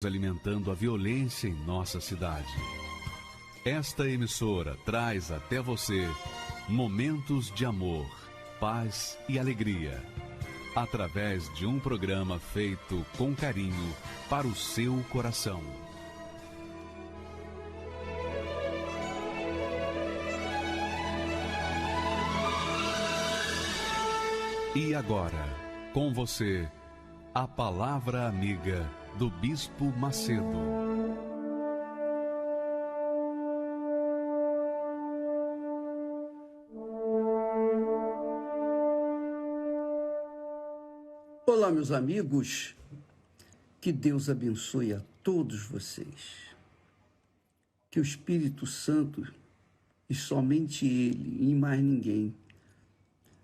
alimentando a violência em nossa cidade. Esta emissora traz até você momentos de amor, paz e alegria, através de um programa feito com carinho para o seu coração. E agora, com você, a Palavra Amiga do Bispo Macedo. Olá, meus amigos, que Deus abençoe a todos vocês. Que o Espírito Santo, e somente Ele, e mais ninguém,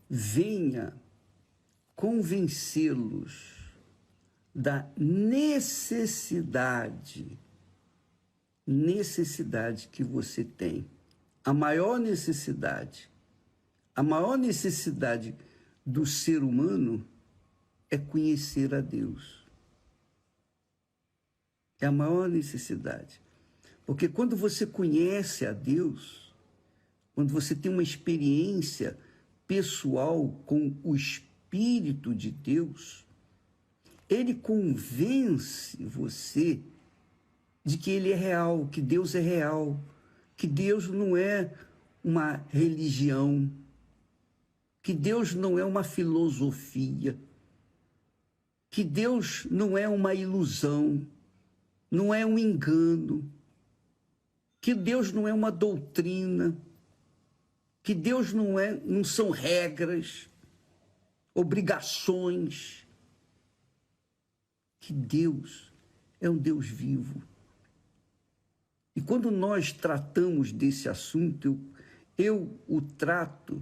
venha convencê-los da necessidade que você tem. A maior necessidade do ser humano é conhecer a Deus. É a maior necessidade. Porque quando você conhece a Deus, quando você tem uma experiência pessoal com o Espírito de Deus, Ele convence você de que Ele é real, que Deus é real, que Deus não é uma religião, que Deus não é uma filosofia, que Deus não é uma ilusão, não é um engano, que Deus não é uma doutrina, que Deus não são regras, obrigações, que Deus é um Deus vivo. E quando nós tratamos desse assunto, eu o trato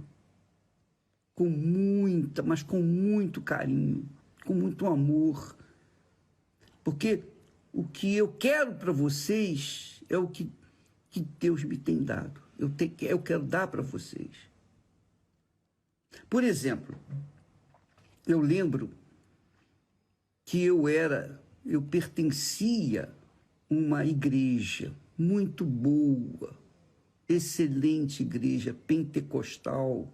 com muito carinho, com muito amor, porque o que eu quero para vocês é o que Deus me tem dado. Eu quero dar para vocês. Por exemplo, eu lembro que eu pertencia a uma igreja muito boa, excelente igreja pentecostal,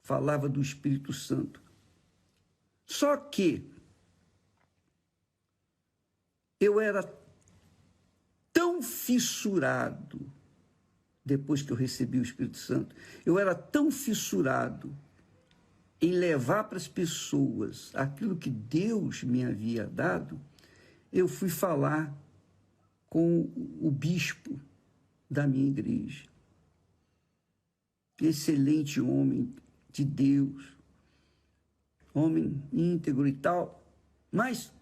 falava do Espírito Santo. Só que eu era tão fissurado, depois que eu recebi o Espírito Santo, eu era tão fissurado em levar para as pessoas aquilo que Deus me havia dado, eu fui falar com o bispo da minha igreja. Excelente homem de Deus, homem íntegro e tal, mas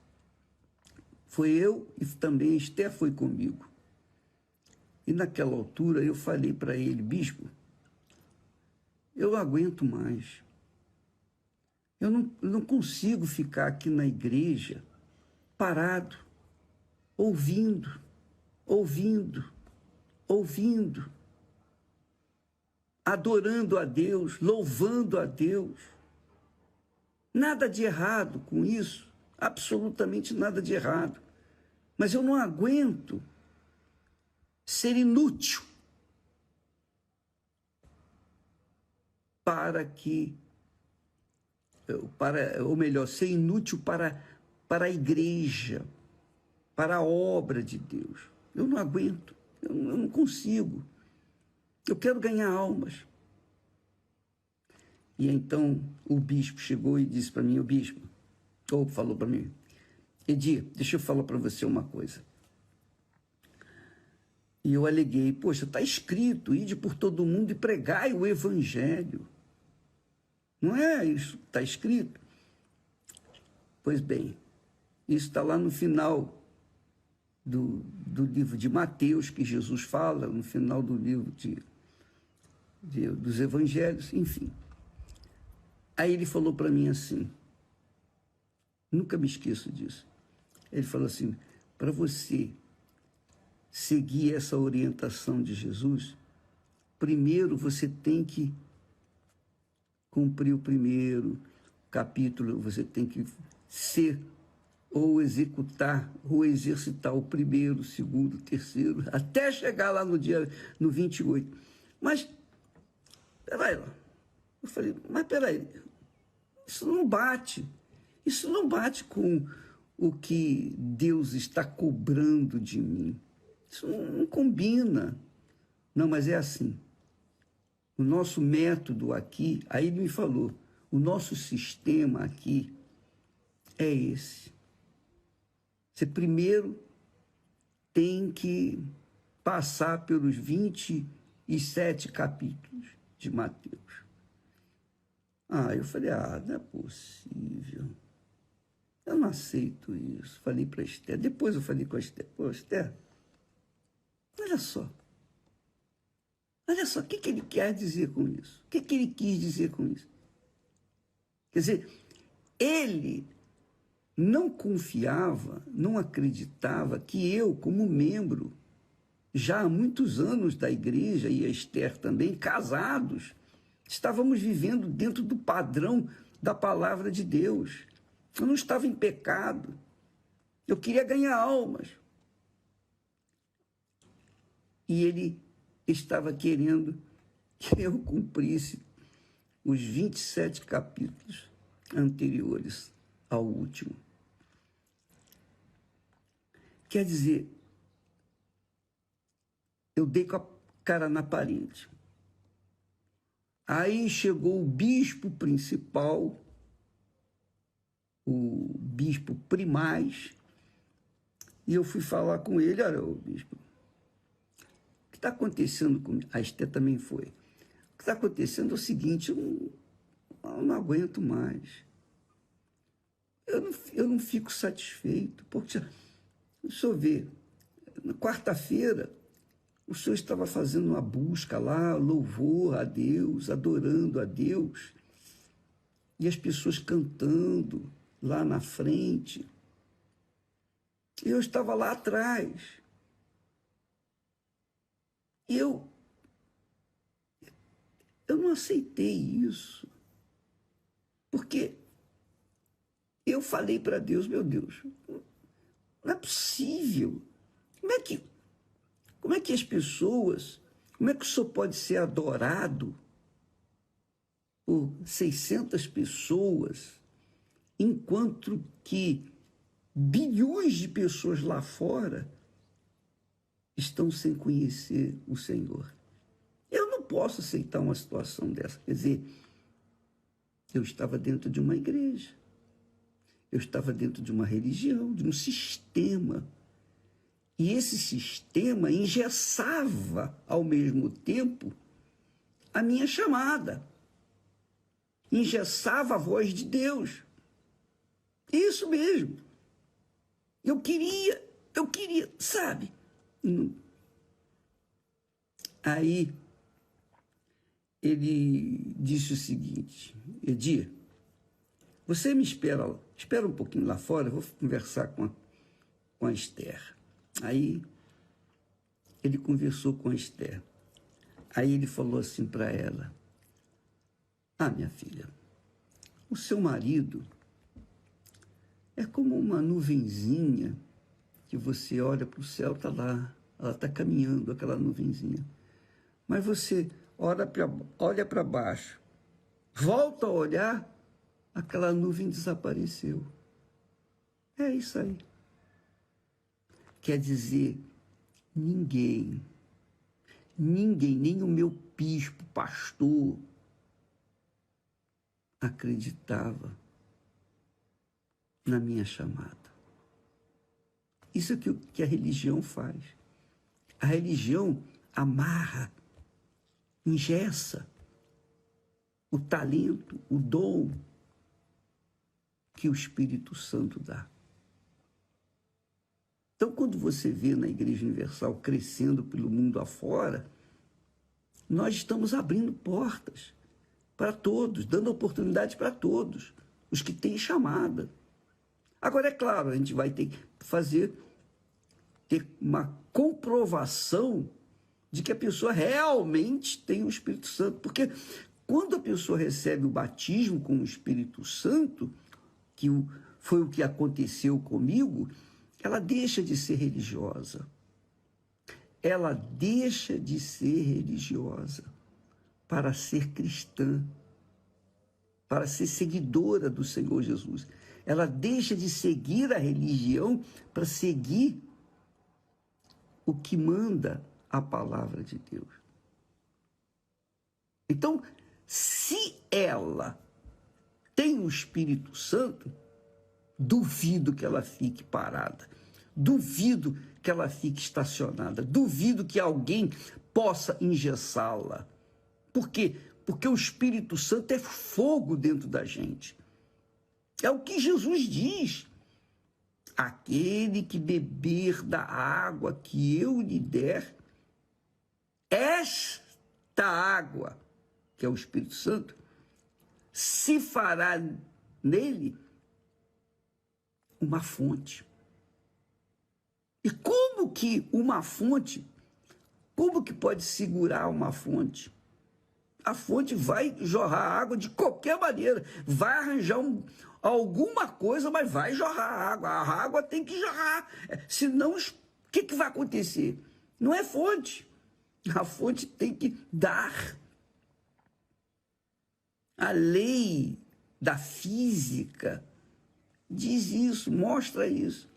foi eu e também Esther foi comigo. E naquela altura eu falei para ele: bispo, eu não aguento mais. Eu não consigo ficar aqui na igreja parado, ouvindo, adorando a Deus, louvando a Deus. Nada de errado com isso, absolutamente nada de errado. Mas eu não aguento ser inútil ser inútil para a igreja, para a obra de Deus. Eu não aguento, eu não consigo. Eu quero ganhar almas. E então o bispo chegou e disse para mim, falou para mim: Edir, deixa eu falar para você uma coisa. E eu aleguei: poxa, está escrito, ide por todo mundo e pregai o evangelho. Não é isso que está escrito? Pois bem, isso está lá no final do livro de Mateus, que Jesus fala, no final do livro dos evangelhos, enfim. Aí ele falou para mim assim, nunca me esqueço disso, ele falou assim: para você seguir essa orientação de Jesus, primeiro você tem que cumprir o primeiro capítulo, você tem que ser ou executar, ou exercitar o primeiro, o segundo, o terceiro, até chegar lá no 28. Mas, peraí lá. Eu falei, mas peraí, isso não bate. Isso não bate com o que Deus está cobrando de mim. Isso não combina. Não, mas é assim. O nosso método aqui, aí ele me falou, o nosso sistema aqui é esse. Você primeiro tem que passar pelos 27 capítulos de Mateus. Eu falei, não é possível. Eu não aceito isso. Falei para a Esther. Depois eu falei com a Esther. Pô, Esther, olha só. Olha só, o que ele quer dizer com isso? O que ele quis dizer com isso? Quer dizer, ele não confiava, não acreditava que eu, como membro, já há muitos anos da igreja, e a Esther também, casados, estávamos vivendo dentro do padrão da palavra de Deus. Eu não estava em pecado. Eu queria ganhar almas. E ele estava querendo que eu cumprisse os 27 capítulos anteriores ao último. Quer dizer, eu dei com a cara na parede. Aí chegou o bispo principal, o bispo primaz, e eu fui falar com ele, olha, o bispo, o que está acontecendo comigo? A Esther também foi. O que está acontecendo é o seguinte, eu não aguento mais. Eu não fico satisfeito, porque, deixa eu ver, na quarta-feira, o senhor estava fazendo uma busca lá, louvor a Deus, adorando a Deus, e as pessoas cantando lá na frente. E eu estava lá atrás. E eu não aceitei isso, porque eu falei para Deus, meu Deus, não é possível. Como é que as pessoas, como é que o senhor pode ser adorado por 600 pessoas, enquanto que bilhões de pessoas lá fora estão sem conhecer o Senhor? Eu não posso aceitar uma situação dessa. Quer dizer, eu estava dentro de uma igreja, eu estava dentro de uma religião, de um sistema. E esse sistema engessava, ao mesmo tempo, a minha chamada. Engessava a voz de Deus. Isso mesmo. Eu queria, sabe? Aí, ele disse o seguinte, Edir, você me espera um pouquinho lá fora, eu vou conversar com a Esther. Aí, ele conversou com a Esther. Aí ele falou assim para ela, minha filha, o seu marido é como uma nuvenzinha que você olha para o céu, está lá, ela está caminhando, aquela nuvenzinha. Mas você olha para baixo, volta a olhar, aquela nuvem desapareceu. É isso aí. Quer dizer, ninguém, nem o meu bispo, pastor, acreditava na minha chamada. Isso é o que a religião faz. A religião amarra, engessa o talento, o dom que o Espírito Santo dá. Então, quando você vê na Igreja Universal crescendo pelo mundo afora, nós estamos abrindo portas para todos, dando oportunidade para todos, os que têm chamada. Agora, é claro, a gente vai ter que ter uma comprovação de que a pessoa realmente tem o Espírito Santo, porque quando a pessoa recebe o batismo com o Espírito Santo, que foi o que aconteceu comigo, ela deixa de ser religiosa. Ela deixa de ser religiosa para ser cristã, para ser seguidora do Senhor Jesus. Ela deixa de seguir a religião para seguir o que manda a palavra de Deus. Então, se ela tem o Espírito Santo, duvido que ela fique parada, duvido que ela fique estacionada, duvido que alguém possa engessá-la. Por quê? Porque o Espírito Santo é fogo dentro da gente. É o que Jesus diz. Aquele que beber da água que eu lhe der, esta água, que é o Espírito Santo, se fará nele uma fonte. E como que uma fonte, como que pode segurar uma fonte? A fonte vai jorrar água de qualquer maneira, vai arranjar alguma coisa, mas vai jorrar água. A água tem que jorrar, senão o que vai acontecer? Não é fonte, a fonte tem que dar. A lei da física diz isso, mostra isso.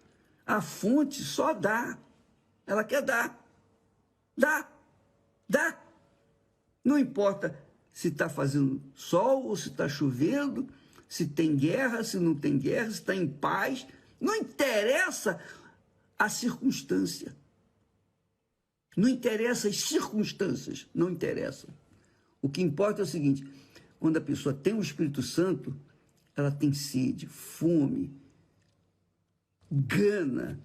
A fonte só dá, ela quer dar, dá. Não importa se está fazendo sol ou se está chovendo, se tem guerra, se não tem guerra, se está em paz. Não interessa a circunstância. Não interessa as circunstâncias, não interessam. O que importa é o seguinte: quando a pessoa tem o Espírito Santo, ela tem sede, fome, gana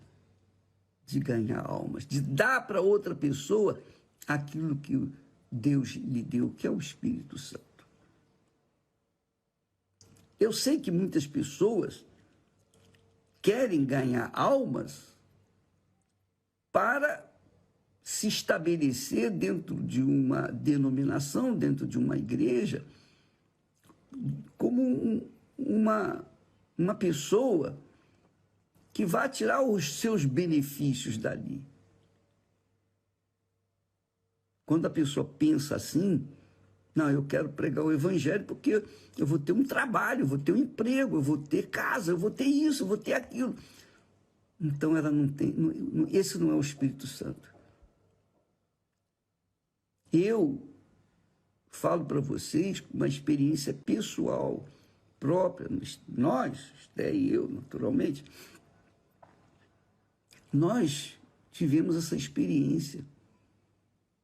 de ganhar almas, de dar para outra pessoa aquilo que Deus lhe deu, que é o Espírito Santo. Eu sei que muitas pessoas querem ganhar almas para se estabelecer dentro de uma denominação, dentro de uma igreja, como uma pessoa que vai tirar os seus benefícios dali. Quando a pessoa pensa assim, não, eu quero pregar o evangelho porque eu vou ter um trabalho, eu vou ter um emprego, eu vou ter casa, eu vou ter isso, eu vou ter aquilo. Então ela não tem, esse não é o Espírito Santo. Eu falo para vocês uma experiência pessoal, própria, nós, Esté e eu, naturalmente, nós tivemos essa experiência.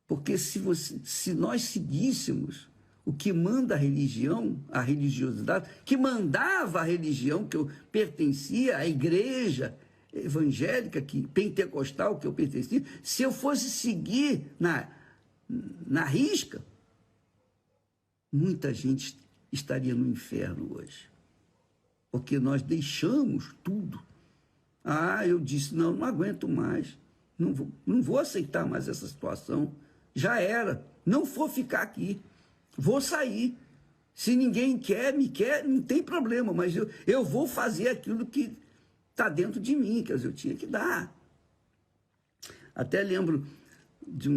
Porque se nós seguíssemos o que manda a religião, a religiosidade, que mandava a religião que eu pertencia, a igreja evangélica, pentecostal que eu pertencia, se eu fosse seguir na risca, muita gente estaria no inferno hoje. Porque nós deixamos tudo. Eu disse, não aguento mais, não vou aceitar mais essa situação. Já era, não vou ficar aqui, vou sair. Se ninguém me quer, não tem problema, mas eu vou fazer aquilo que está dentro de mim, quer dizer, eu tinha que dar. Até lembro de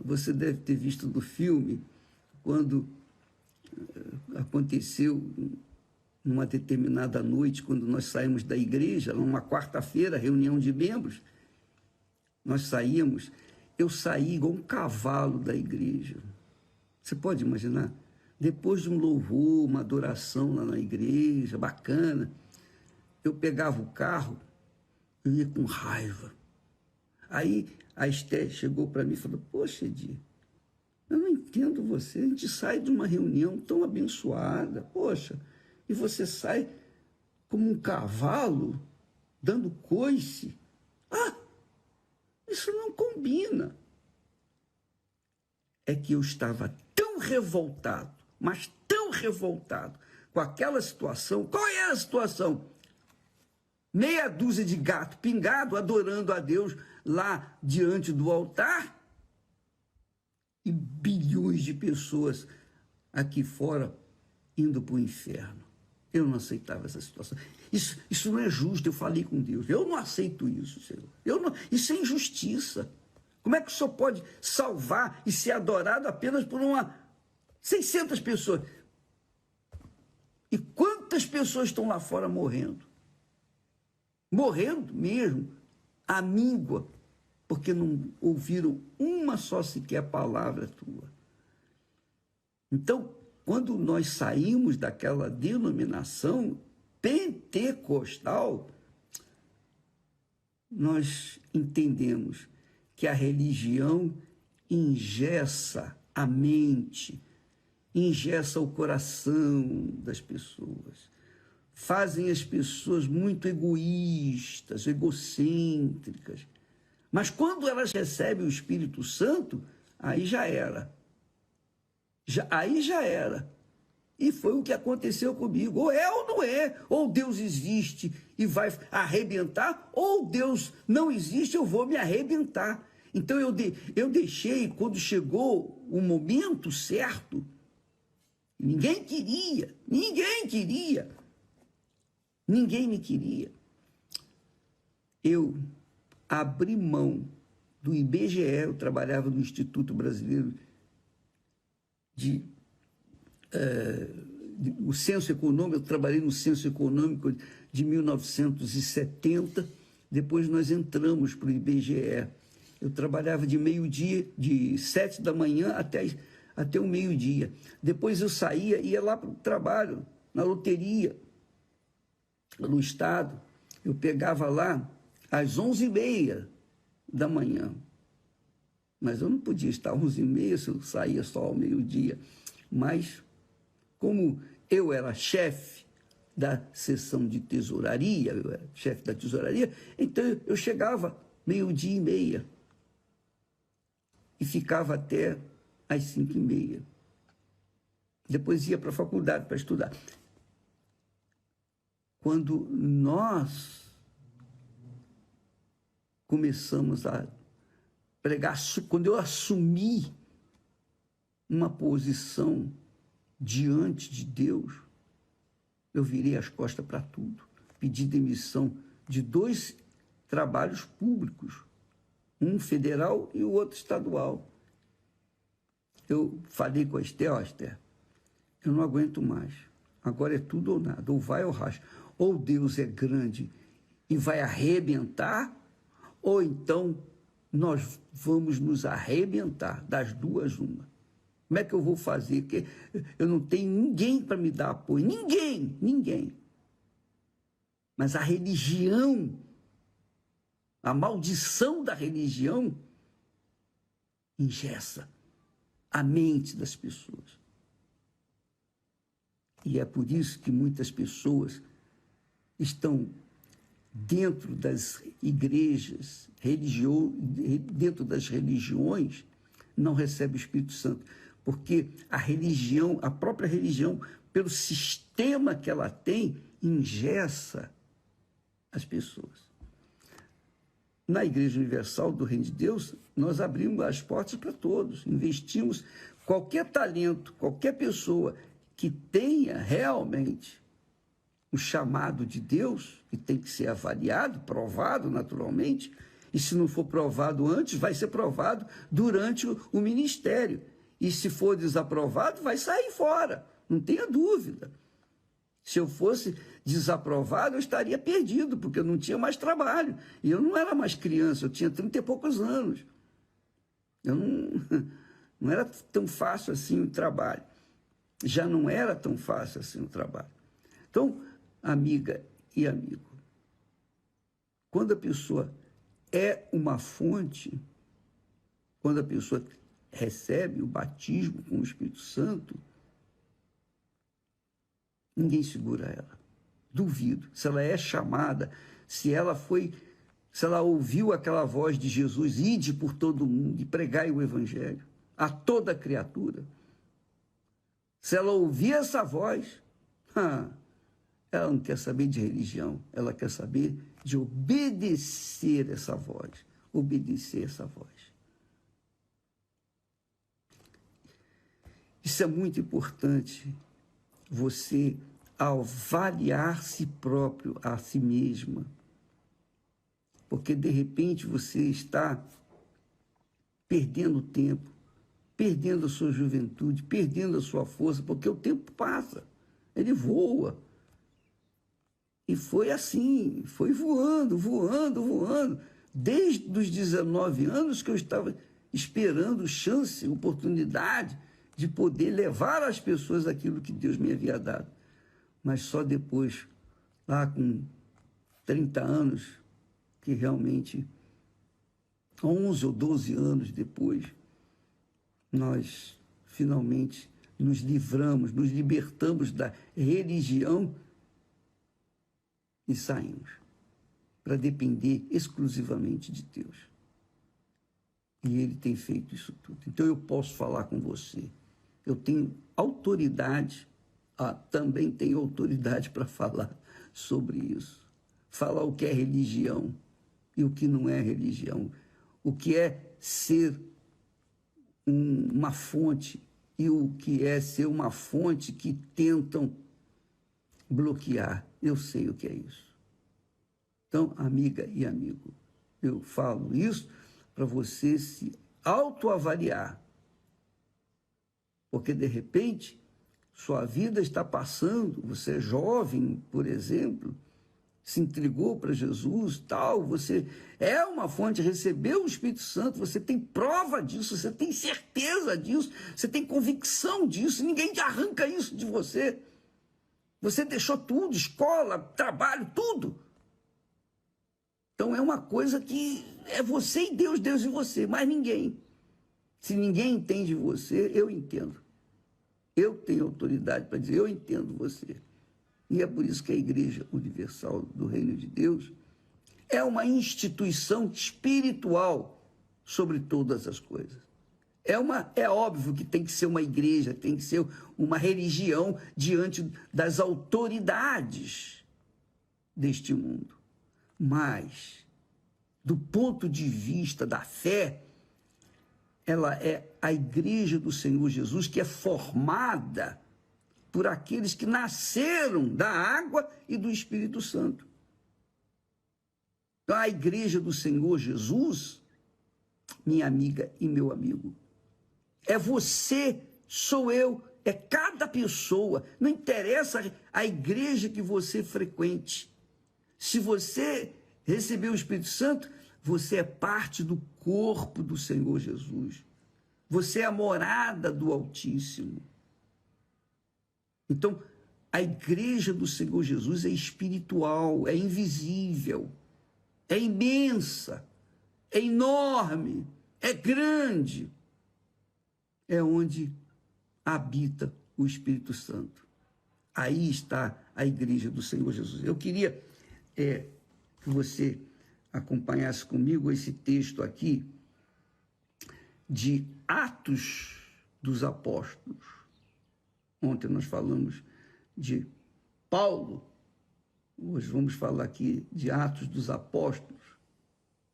você deve ter visto do filme, quando aconteceu numa determinada noite, quando nós saímos da igreja, numa quarta-feira, reunião de membros, nós saímos. Eu saí igual um cavalo da igreja. Você pode imaginar? Depois de um louvor, uma adoração lá na igreja, bacana, eu pegava o carro, eu ia com raiva. Aí a Esté chegou para mim e falou, poxa, Edir, eu não entendo você, a gente sai de uma reunião tão abençoada, poxa, e você sai como um cavalo, dando coice. Isso não combina. É que eu estava tão revoltado, mas tão revoltado com aquela situação. Qual é a situação? Meia dúzia de gato pingado adorando a Deus lá diante do altar e bilhões de pessoas aqui fora indo para o inferno. Eu não aceitava essa situação. Isso não é justo, eu falei com Deus. Eu não aceito isso, Senhor. Isso é injustiça. Como é que o Senhor pode salvar e ser adorado apenas por 600 pessoas? E quantas pessoas estão lá fora morrendo? Morrendo mesmo, à míngua, porque não ouviram uma só sequer palavra tua. Então, quando nós saímos daquela denominação pentecostal, nós entendemos que a religião engessa a mente, engessa o coração das pessoas, fazem as pessoas muito egoístas, egocêntricas. Mas quando elas recebem o Espírito Santo, aí já era. Aí já era. E foi o que aconteceu comigo. Ou é ou não é. Ou Deus existe e vai arrebentar, ou Deus não existe, eu vou me arrebentar. Então eu deixei, quando chegou o momento certo, ninguém me queria. Eu abri mão do IBGE, eu trabalhava no Instituto Brasileiro o Censo Econômico, eu trabalhei no Censo Econômico de 1970, depois nós entramos para o IBGE. Eu trabalhava de meio-dia, de 7 da manhã até o meio-dia. Depois eu saía, ia lá para o trabalho, na loteria, no Estado. Eu pegava lá às 11h30 da manhã. Mas eu não podia estar às 11h30 se eu saía só ao meio-dia. Mas, como eu era chefe da seção de tesouraria, eu era chefe da tesouraria, então eu chegava 12h30 e ficava até às 5h30. Depois ia para a faculdade para estudar. Quando nós começamos a pregar, quando eu assumi uma posição diante de Deus, eu virei as costas para tudo. Pedi demissão de 2 trabalhos públicos, um federal e o outro estadual. Eu falei com a Esther, eu não aguento mais. Agora é tudo ou nada, ou vai ou racha. Ou Deus é grande e vai arrebentar, ou então nós vamos nos arrebentar, das duas uma. Como é que eu vou fazer? Porque eu não tenho ninguém para me dar apoio, ninguém. Mas a religião, a maldição da religião, engessa a mente das pessoas. E é por isso que muitas pessoas estão dentro das igrejas, dentro das religiões, não recebem o Espírito Santo. Porque a religião, a própria religião, pelo sistema que ela tem, engessa as pessoas. Na Igreja Universal do Reino de Deus, nós abrimos as portas para todos, investimos qualquer talento, qualquer pessoa que tenha realmente o chamado de Deus, que tem que ser avaliado, provado naturalmente, e se não for provado antes, vai ser provado durante o ministério. E se for desaprovado, vai sair fora, não tenha dúvida. Se eu fosse desaprovado, eu estaria perdido, porque eu não tinha mais trabalho. E eu não era mais criança, eu tinha 30 e poucos anos. Eu não era tão fácil assim o trabalho. Já não era tão fácil assim o trabalho. Então, amiga e amigo, quando a pessoa é uma fonte, quando a pessoa recebe o batismo com o Espírito Santo, ninguém segura ela. Duvido. Se ela é chamada, se ela ouviu aquela voz de Jesus, ide por todo mundo e pregai o evangelho a toda criatura. Se ela ouvir essa voz, ela não quer saber de religião, ela quer saber de obedecer essa voz, obedecer essa voz. Isso é muito importante, você a avaliar si próprio, a si mesma. Porque, de repente, você está perdendo tempo, perdendo a sua juventude, perdendo a sua força, porque o tempo passa, ele voa. E foi assim, foi voando, voando, voando. Desde os 19 anos que eu estava esperando chance, oportunidade de poder levar às pessoas aquilo que Deus me havia dado. Mas só depois, lá com 30 anos, que realmente, 11 ou 12 anos depois, nós finalmente nos livramos, nos libertamos da religião e saímos para depender exclusivamente de Deus. E Ele tem feito isso tudo. Então eu posso falar com você. Eu tenho autoridade, também tenho autoridade para falar sobre isso. Falar o que é religião e o que não é religião. O que é ser uma fonte e o que é ser uma fonte que tentam bloquear. Eu sei o que é isso. Então, amiga e amigo, eu falo isso para você se autoavaliar. Porque, de repente, sua vida está passando, você é jovem, por exemplo, se entregou para Jesus, tal, você é uma fonte, recebeu o Espírito Santo, você tem prova disso, você tem certeza disso, você tem convicção disso, ninguém te arranca isso de você. Você deixou tudo, escola, trabalho, tudo. Então é uma coisa que é você e Deus, Deus e você, mais ninguém. Se ninguém entende você, eu entendo. Eu tenho autoridade para dizer, eu entendo você. E é por isso que a Igreja Universal do Reino de Deus é uma instituição espiritual sobre todas as coisas. É óbvio que tem que ser uma igreja, tem que ser uma religião diante das autoridades deste mundo. Mas, do ponto de vista da fé, ela é a Igreja do Senhor Jesus, que é formada por aqueles que nasceram da água e do Espírito Santo. Então, a Igreja do Senhor Jesus, minha amiga e meu amigo, é você, sou eu, é cada pessoa, não interessa a igreja que você frequente. Se você recebeu o Espírito Santo, você é parte do corpo do Senhor Jesus. Você é a morada do Altíssimo. Então, a igreja do Senhor Jesus é espiritual, é invisível, é imensa, é enorme, é grande. É onde habita o Espírito Santo. Aí está a igreja do Senhor Jesus. Eu queria que você acompanhasse comigo esse texto aqui de Atos dos Apóstolos. Ontem nós falamos de Paulo, hoje vamos falar aqui de Atos dos Apóstolos,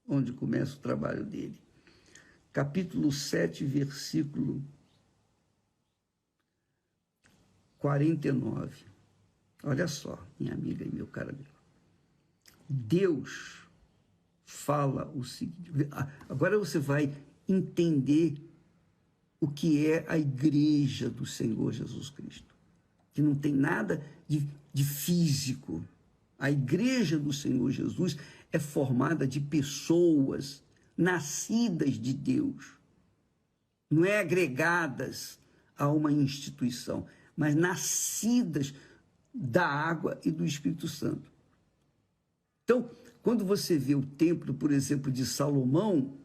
onde começa o trabalho dele. Capítulo 7, versículo 49. Olha só, minha amiga e meu caro amigo. Deus fala o seguinte. Agora você vai entender o que é a igreja do Senhor Jesus Cristo. Que não tem nada de físico. A igreja do Senhor Jesus é formada de pessoas nascidas de Deus. Não é agregadas a uma instituição, mas nascidas da água e do Espírito Santo. Então, quando você vê o templo, por exemplo, de Salomão,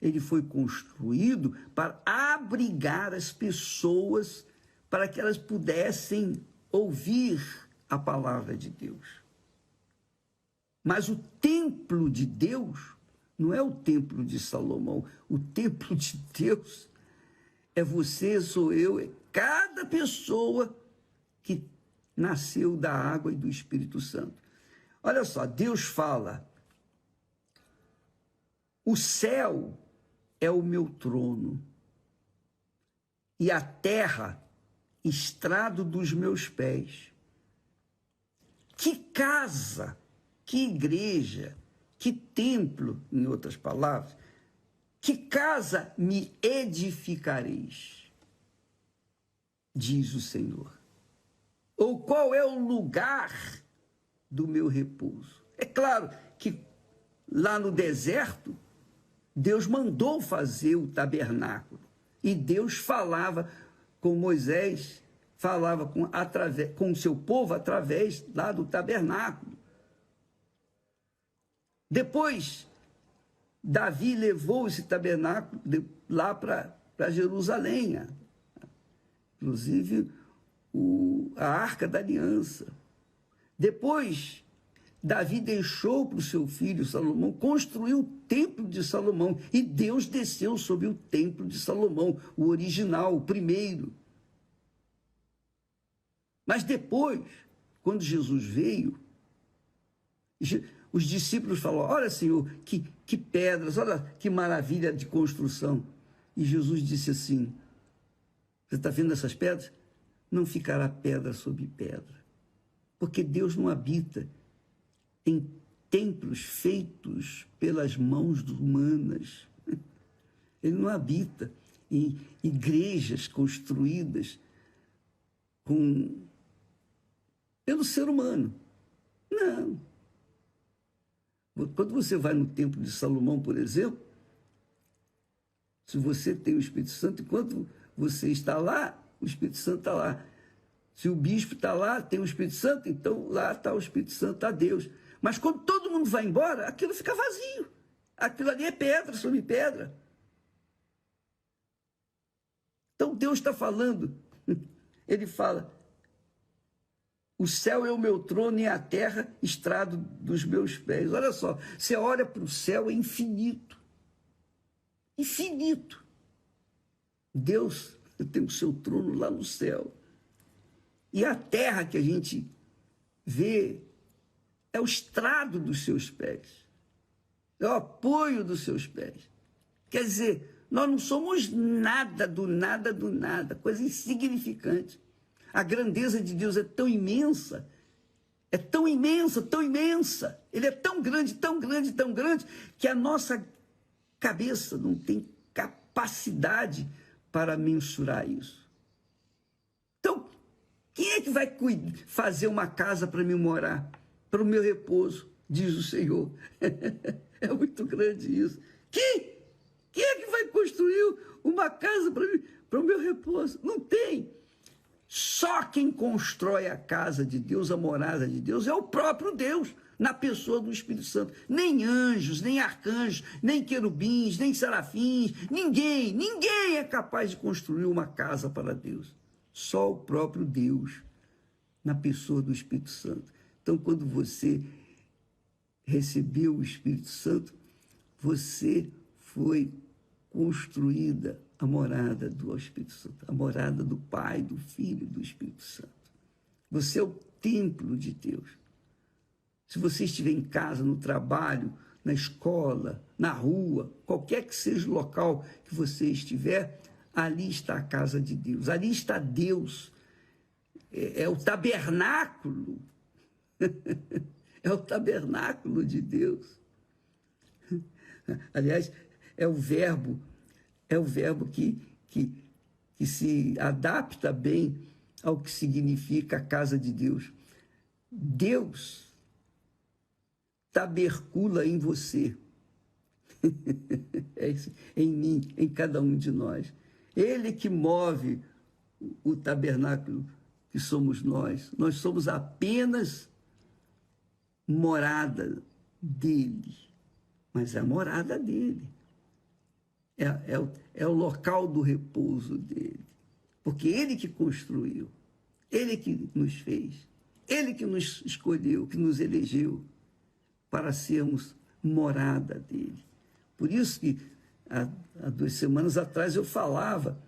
ele foi construído para abrigar as pessoas, para que elas pudessem ouvir a palavra de Deus. Mas o templo de Deus não é o templo de Salomão. O templo de Deus é você, sou eu, é cada pessoa que nasceu da água e do Espírito Santo. Olha só, Deus fala, o céu é o meu trono e a terra estrado dos meus pés. Que casa, que igreja, que templo, em outras palavras, que casa me edificareis, diz o Senhor. Ou qual é o lugar do meu repouso? É claro que lá no deserto, Deus mandou fazer o tabernáculo. E Deus falava com Moisés, falava com o seu povo através lá do tabernáculo. Depois, Davi levou esse tabernáculo lá para Jerusalém. Inclusive, a Arca da Aliança. Depois, Davi deixou para o seu filho Salomão construir o templo de Salomão. E Deus desceu sobre o templo de Salomão, o original, o primeiro. Mas depois, quando Jesus veio, os discípulos falaram: olha, Senhor, que pedras, olha que maravilha de construção. E Jesus disse assim: você está vendo essas pedras? Não ficará pedra sobre pedra. Porque Deus não habita em templos feitos pelas mãos humanas. Ele não habita em igrejas construídas pelo ser humano. Não. Quando você vai no templo de Salomão, por exemplo, se você tem o Espírito Santo, enquanto você está lá, o Espírito Santo está lá. Se o bispo está lá, tem o Espírito Santo, então lá está o Espírito Santo, está Deus. Mas quando todo mundo vai embora, aquilo fica vazio. Aquilo ali é pedra sobre pedra. Então Deus está falando, ele fala: o céu é o meu trono e a terra estrado dos meus pés. Olha só, você olha para o céu, é infinito. Infinito. Deus tem o seu trono lá no céu. E a terra que a gente vê é o estrado dos seus pés. É o apoio dos seus pés. Quer dizer, nós não somos nada do nada do nada, coisa insignificante. A grandeza de Deus é tão imensa, é tão imensa, tão imensa. Ele é tão grande, tão grande, tão grande, que a nossa cabeça não tem capacidade para mensurar isso. Então, quem é que vai fazer uma casa para mim morar, para o meu repouso, diz o Senhor? É muito grande isso. Quem é que vai construir uma casa para o meu repouso? Não tem. Só quem constrói a casa de Deus, a morada de Deus, é o próprio Deus, na pessoa do Espírito Santo. Nem anjos, nem arcanjos, nem querubins, nem serafins, ninguém é capaz de construir uma casa para Deus. Só o próprio Deus, na pessoa do Espírito Santo. Então, quando você recebeu o Espírito Santo, você foi construída a morada do Espírito Santo, a morada do Pai, do Filho e do Espírito Santo. Você é o templo de Deus. Se você estiver em casa, no trabalho, na escola, na rua, qualquer que seja o local que você estiver, ali está a casa de Deus, ali está Deus. É o tabernáculo, é o tabernáculo de Deus. Aliás, é o verbo que se adapta bem ao que significa a casa de Deus. Deus tabercula em você, em mim, em cada um de nós. Ele que move o tabernáculo que somos nós. Nós somos apenas morada dele, mas é a morada dele. É o local do repouso dele. Porque ele que construiu, ele que nos fez, ele que nos escolheu, que nos elegeu para sermos morada dele. Por isso que há 2 semanas atrás eu falava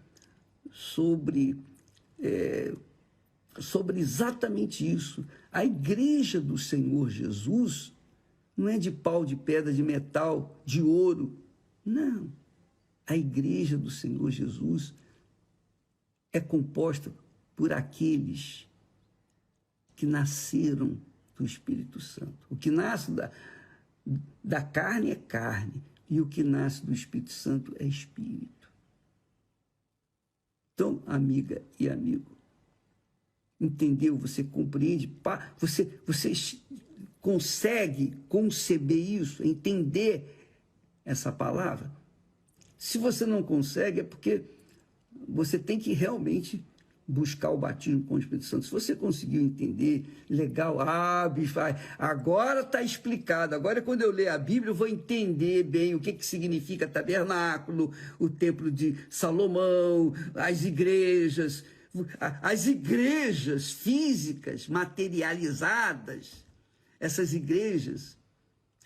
sobre exatamente isso. A igreja do Senhor Jesus não é de pau, de pedra, de metal, de ouro. Não. A igreja do Senhor Jesus é composta por aqueles que nasceram do Espírito Santo. O que nasce da carne é carne, e o que nasce do Espírito Santo é espírito. Então, amiga e amigo, entendeu? Você compreende? Você consegue conceber isso, entender essa palavra? Se você não consegue, é porque você tem que realmente buscar o batismo com o Espírito Santo. Se você conseguiu entender, legal, bicho, agora está explicado. Agora, quando eu ler a Bíblia, eu vou entender bem o que significa tabernáculo, o templo de Salomão, as igrejas físicas, materializadas, essas igrejas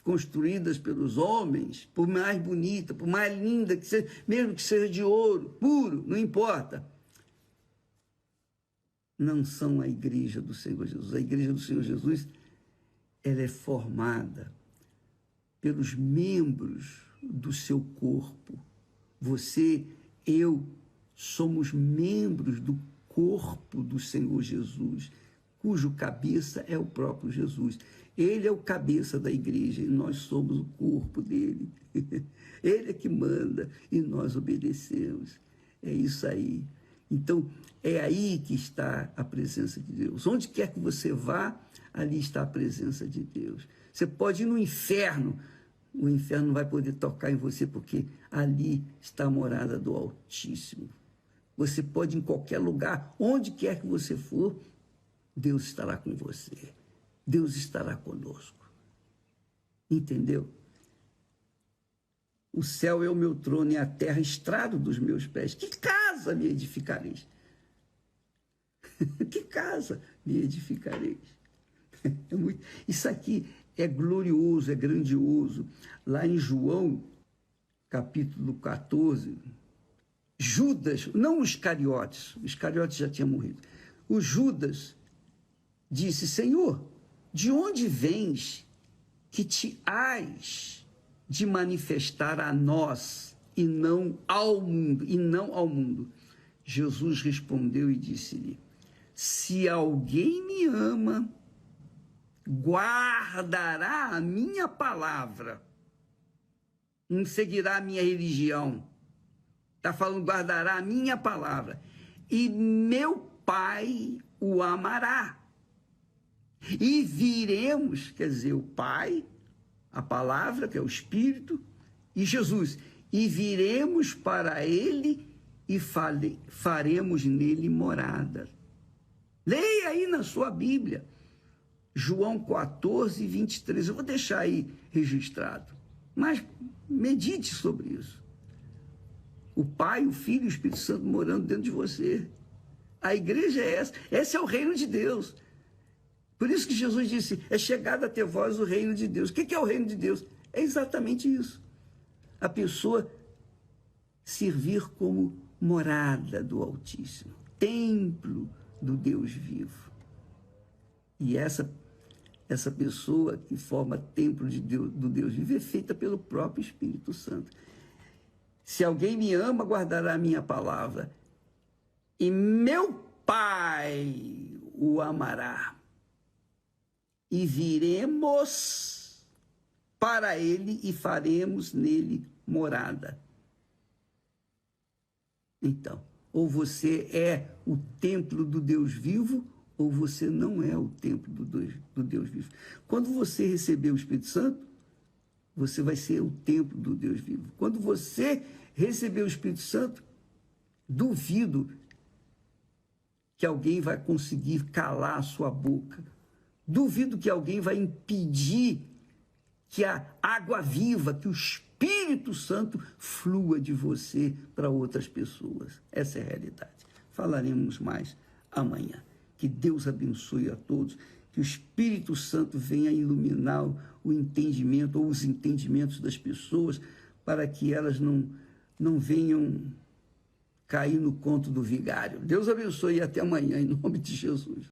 construídas pelos homens, por mais bonita, por mais linda que seja, mesmo que seja de ouro, puro, não importa, não são a igreja do Senhor Jesus. A igreja do Senhor Jesus, ela é formada pelos membros do seu corpo. Você, eu, somos membros do corpo do Senhor Jesus, cujo cabeça é o próprio Jesus. Ele é o cabeça da igreja e nós somos o corpo dele. Ele é que manda e nós obedecemos. É isso aí. Então, é aí que está a presença de Deus. Onde quer que você vá, ali está a presença de Deus. Você pode ir no inferno, o inferno não vai poder tocar em você, porque ali está a morada do Altíssimo. Você pode ir em qualquer lugar, onde quer que você for, Deus estará com você. Deus estará conosco. Entendeu? O céu é o meu trono e a terra estrado dos meus pés. Que casa me edificareis? Que casa me edificareis? Isso aqui é glorioso, é grandioso. Lá em João, capítulo 14, Judas, não os Iscariotes já tinha morrido. O Judas disse: Senhor, de onde vens que te hás de manifestar a nós e não ao mundo? Jesus respondeu e disse-lhe: se alguém me ama, guardará a minha palavra, não seguirá a minha religião. Está falando, guardará a minha palavra, e meu Pai o amará. E viremos, quer dizer, o Pai, a palavra, que é o Espírito, e Jesus, e viremos para ele e faremos nele morada. Leia aí na sua Bíblia, João 14, 23, eu vou deixar aí registrado, mas medite sobre isso. O Pai, o Filho e o Espírito Santo morando dentro de você. A igreja é essa, esse é o reino de Deus. Por isso que Jesus disse, é chegado até vós o reino de Deus. O que é o reino de Deus? É exatamente isso. A pessoa servir como morada do Altíssimo, templo do Deus vivo. E essa pessoa que forma templo do Deus vivo é feita pelo próprio Espírito Santo. Se alguém me ama, guardará a minha palavra, e meu Pai o amará. E viremos para ele e faremos nele morada. Então, ou você é o templo do Deus vivo, ou você não é o templo do Deus vivo. Quando você receber o Espírito Santo, você vai ser o templo do Deus vivo. Quando você receber o Espírito Santo, duvido que alguém vai conseguir calar a sua boca. Duvido que alguém vai impedir que a água viva, que o Espírito Santo flua de você para outras pessoas. Essa é a realidade. Falaremos mais amanhã. Que Deus abençoe a todos, que o Espírito Santo venha iluminar o entendimento ou os entendimentos das pessoas para que elas não venham cair no conto do vigário. Deus abençoe e até amanhã, em nome de Jesus.